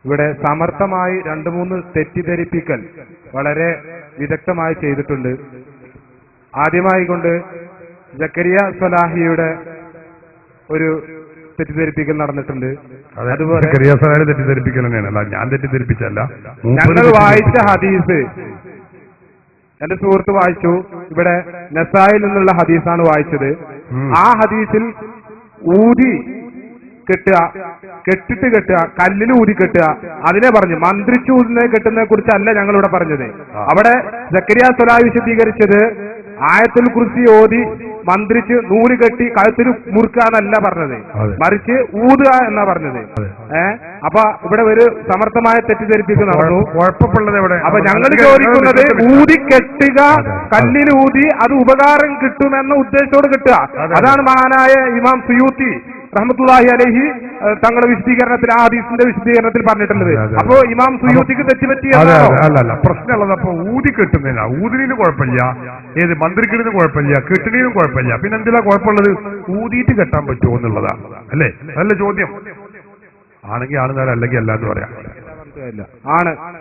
ഇവിടെ സമർത്ഥമായി 2-3 തെറ്റിദ്ധരിപ്പിക്കൽ വളരെ വിദഗ്ധമായി ചെയ്തിട്ടുണ്ട്. ആദ്യമായി കൊണ്ട് ജക്കരിയ സ്വലാഹിയുടെ ഒരു തെറ്റിദ്ധരിപ്പിക്കൽ നടന്നിട്ടുണ്ട്. അതുപോലെ തെറ്റിദ്ധരിപ്പിക്കൽ തന്നെയാണ്, ഞാൻ തെറ്റിദ്ധരിപ്പിച്ചല്ല. ഞങ്ങൾ വായിച്ച ഹദീസ് എന്റെ സുഹൃത്ത് വായിച്ചു. ഇവിടെ നസായിൽ നിന്നുള്ള ഹദീസാണ് വായിച്ചത്. ആ ഹദീസിൽ ഊതി കെട്ടുക, കെട്ടിട്ട് കെട്ടുക, കല്ലിൽ ഊതി കെട്ടുക, അതിനെ പറഞ്ഞു. മന്ത്രിച്ചു ഊതിനെ കെട്ടുന്നതിനെ കുറിച്ചല്ല ഞങ്ങളിവിടെ പറഞ്ഞത്. അവിടെ ജക്കരിയ സ്വലാഹി വിശദീകരിച്ചത് ആയത്തുൽ കുർസി ഓതി മന്ത്രിച്ച് നൂല് കെട്ടി കഴുത്തിൽ മുറുക്കുക എന്നല്ല പറഞ്ഞത്, മറിച്ച് ഊതുക എന്നാ പറഞ്ഞത്. അപ്പൊ ഇവിടെ ഒരു സമർത്ഥമായ തെറ്റിദ്ധരിപ്പിക്കുന്ന നടന്നു. അപ്പൊ ഞങ്ങൾ ചോദിക്കുന്നത് ഊതി കെട്ടുക, കല്ലിൽ ഊതി അത് ഉപകാരം കിട്ടുമെന്ന ഉദ്ദേശത്തോട് കെട്ടുക. അതാണ് മഹാനായ ഇമാം സുയൂത്തി റഹ്മത്തുള്ളാഹി അലൈഹി തങ്ങളുടെ വിശദീകരണത്തിൽ, ആ ഹദീസിന്റെ വിശദീകരണത്തിൽ പറഞ്ഞിട്ടുള്ളത്. അപ്പോ ഇമാം സുയൂത്തിക്ക് തെറ്റുപറ്റിയ അല്ലല്ല, പ്രശ്നമുള്ളത് അപ്പൊ ഊതി കെട്ടുന്നില്ല. ഊതിനും കുഴപ്പമില്ല, ഏത് മന്ത്രിക്കിടുന്നതിന് കുഴപ്പമില്ല, കെട്ടിനും കുഴപ്പമില്ല. പിന്നെ എന്തിനാ കുഴപ്പമുള്ളത്? ഊതിയിട്ട് കെട്ടാൻ പറ്റുമോ എന്നുള്ളതാണ് അല്ലേ നല്ല ചോദ്യം. ആണെങ്കിൽ ആണെന്നാലും അല്ലെങ്കിൽ അല്ല എന്ന് പറയാം.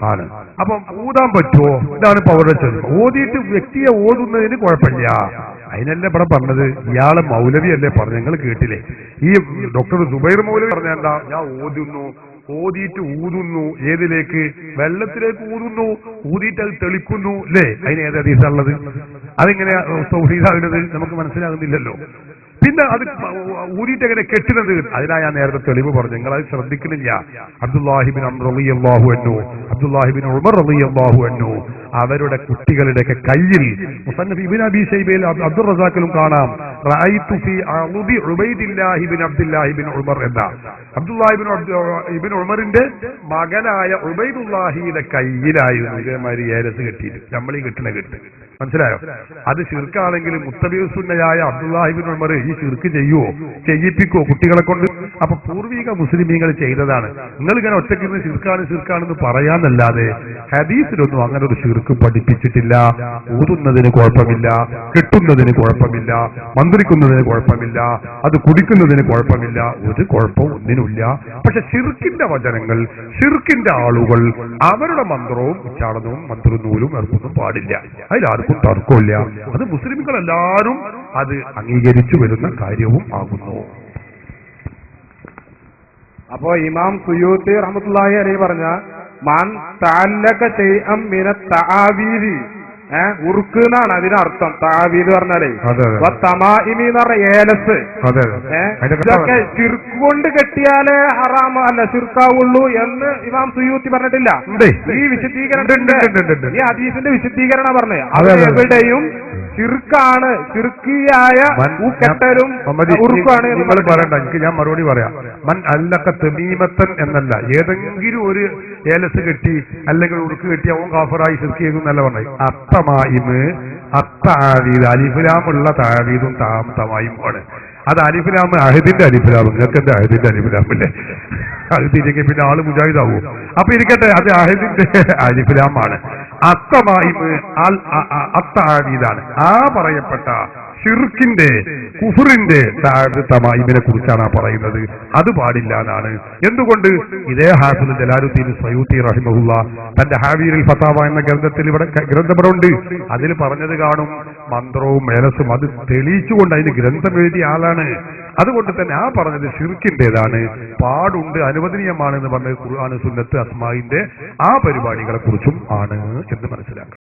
ആണ്. അപ്പം ഊതാൻ പറ്റുമോ? ഇതാണ് ഇപ്പൊ അവരുടെ ചോദ്യം. ഓതിയിട്ട് വ്യക്തിയെ ഓതുന്നതിന് കുഴപ്പമില്ല. അതിനല്ലേ ഇവിടെ പറഞ്ഞത്. ഇയാളെ മൗലവിയല്ലേ പറഞ്ഞു, നിങ്ങൾ കേട്ടില്ലേ? ഈ ഡോക്ടർ സുബൈർ മൗലവി പറഞ്ഞ എന്താ? ഞാൻ ഓതുന്നു, ഓതിയിട്ട് ഊതുന്നു. ഏതിലേക്ക്? വെള്ളത്തിലേക്ക് ഊതുന്നു. ഊതിയിട്ട് അത് തെളിക്കുന്നു അല്ലേ? അതിന് ഏത് ഹദീസാണുള്ളത്? അതിങ്ങനെയാ തൗഹീദാകുന്നത്? നമുക്ക് മനസ്സിലാകുന്നില്ലല്ലോ. പിന്നെ അത് ഊരിയിട്ട് എങ്ങനെ കെട്ടുന്നത്? അതിനാ ഞാൻ നേരത്തെ തെളിവ് പറഞ്ഞു, നിങ്ങൾ അത് ശ്രദ്ധിക്കുന്നില്ല. അബ്ദുല്ലാഹിബിൻ അംർ റളിയല്ലാഹു അൻഹു, അബ്ദുല്ലാഹിബിൻ ഉമർ റളിയല്ലാഹു അൻഹു അവരുടെ കുട്ടികളുടെയൊക്കെ കയ്യിൽ മുസന്നഫ് ഇബ്നു അബീ ശൈബയിൽ അബ്ദുർ റസാഖിലും കാണാം റഅയ്തു ഫീ അഉദി ഉബൈദില്ലാഹി ബിൻ അബ്ദുല്ലാഹി ബിൻ ഉമർ എന്ന അബ്ദുല്ലാഹി ഇബ്നു ഉമറിന്റെ മകനായ ഉബൈദുല്ലാഹിയുടെ കയ്യിലായിരുന്നു ഇതേമാതിരി ഏലസ് കെട്ടിയിട്ട് നമ്മളീ കെട്ടിനെ കെട്ട്. മനസ്സിലായോ? അത് ശിർക്കാണെങ്കിൽ മുത്തബിഉസുന്നയായ അബ്ദുല്ലാഹി ഇബ്നു ഉമർ ഈ ശിർക്ക് ചെയ്യുവോ, ചെയ്യിപ്പിക്കുവോ കുട്ടികളെ കൊണ്ട്? അപ്പൊ പൂർവിക മുസ്ലിമീങ്ങൾ ചെയ്തതാണ്. നിങ്ങൾ ഇങ്ങനെ ഒറ്റയ്ക്ക് ശിർക്കാണെന്ന് പറയാന്നല്ലാതെ ഹദീസിലൊന്നും അങ്ങനെ ഒരു ശിർക്ക് പഠിപ്പിച്ചിട്ടില്ല. ഊതുന്നതിന് കുഴപ്പമില്ല, കെട്ടുന്നതിന് കുഴപ്പമില്ല, മന്ത്രിക്കുന്നതിന് കുഴപ്പമില്ല, അത് കുടിക്കുന്നതിന് കുഴപ്പമില്ല, ഒരു കുഴപ്പവും ഒന്നിനുമില്ല. പക്ഷെ ശിർക്കിന്റെ വചനങ്ങൾ, ശിർക്കിന്റെ ആളുകൾ അവരുടെ മന്ത്രവും ഉച്ചാരണവും മന്ത്രനൂലും ഇറക്കൊന്നും പാടില്ല. അതിലാർക്കും തർക്കമില്ല. അത് മുസ്ലിംകൾ എല്ലാവരും അത് അംഗീകരിച്ചു വരുന്ന കാര്യവും ആകുന്നു. അപ്പോ ഇമാം സുയൂത്തി റഹ്മത്തുള്ളാഹി അലൈഹി പറഞ്ഞ മൻ തഅല്ലക ശൈഅൻ മിന തആവീദി, ഉറുക്ക് എന്നാണ് അതിനർത്ഥം. തആവീദ് പറഞ്ഞാലേ തമാഇമി എന്ന് പറഞ്ഞ ഏലസ്. ഇതൊക്കെ ശിർക്ക് കൊണ്ട് കെട്ടിയാലേ ഹറാം അല്ല ശിർക്കാവുള്ളൂ എന്ന് ഇമാം സുയൂത്തി പറഞ്ഞിട്ടില്ല. ഈ വിശദീകരണം, ഈ ഹദീസിന്റെ വിശദീകരണം പറഞ്ഞേ അത് എവിടെയും ശിർക്കാണ്, ശിർക്കിയായ കെട്ടലും ഉറുക്കാണ്. നിങ്ങൾ പറയണ്ട, എനിക്ക് ഞാൻ മറുപടി പറയാം. മൻ അല്ലക തമീമത്തൻ എന്നല്ല, ഏതെങ്കിലും ഒരു ഏലസ് കെട്ടി അല്ലെങ്കിൽ ഉറുക്ക് കെട്ടി അവൻ കാഫറായി ശിർക്ക് ചെയ്തു എന്നല്ല പറഞ്ഞത്. അത്തമായിമ്, അത്താവീദ്, അലിഫിലാമുള്ള താവീദും തമായും ആണ്. അത് അലിഫിലാമ് അഹദിന്റെ അലിഫിലാമ്. നിങ്ങൾക്ക് എന്താ അഹദിന്റെ അലിഫിലാമല്ലേ? അത് തിരികെ പിന്നെ ആള് മുജാഹിദാവോ? അപ്പൊ ഇരിക്കട്ടെ, അത് അഹദിന്റെ അലിഫിലാമാണ്. അത്തമായിമ് അത്താവീദാണ്. ആ പറയപ്പെട്ട ഷിർക്കിന്റെ കുഫറിന്റെ തമായിമിനെ കുറിച്ചാണ് പറയുന്നത്. അത് പാടില്ല എന്നാണ്. എന്തുകൊണ്ട്? ഇതേ ഹാഫിദ് ജലാലുദ്ദീൻ സയൂത്തി റഹിമഹുള്ള തന്റെ ഹാവീറുൽ ഫതാവ എന്ന ഗ്രന്ഥത്തിൽ ഇവിടെ ഗ്രന്ഥമുണ്ട്. അതിൽ പറഞ്ഞത് കാണും മന്ത്രവും മേലസും അത് തെളിയിച്ചുകൊണ്ട് അതിന് ഗ്രന്ഥം എഴുതിയ ആളാണ്. അതുകൊണ്ട് തന്നെ ആ പറഞ്ഞത് ഷിർക്കിന്റേതാണ്, പാടുണ്ട്, അനുവദനീയമാണ് എന്ന് പറഞ്ഞത് ഖുർആൻ സുന്നത്ത് അസ്മാഇന്റെ ആ പരിപാടികളെ കുറിച്ചും ആണ് എന്ന് മനസ്സിലാക്കണം.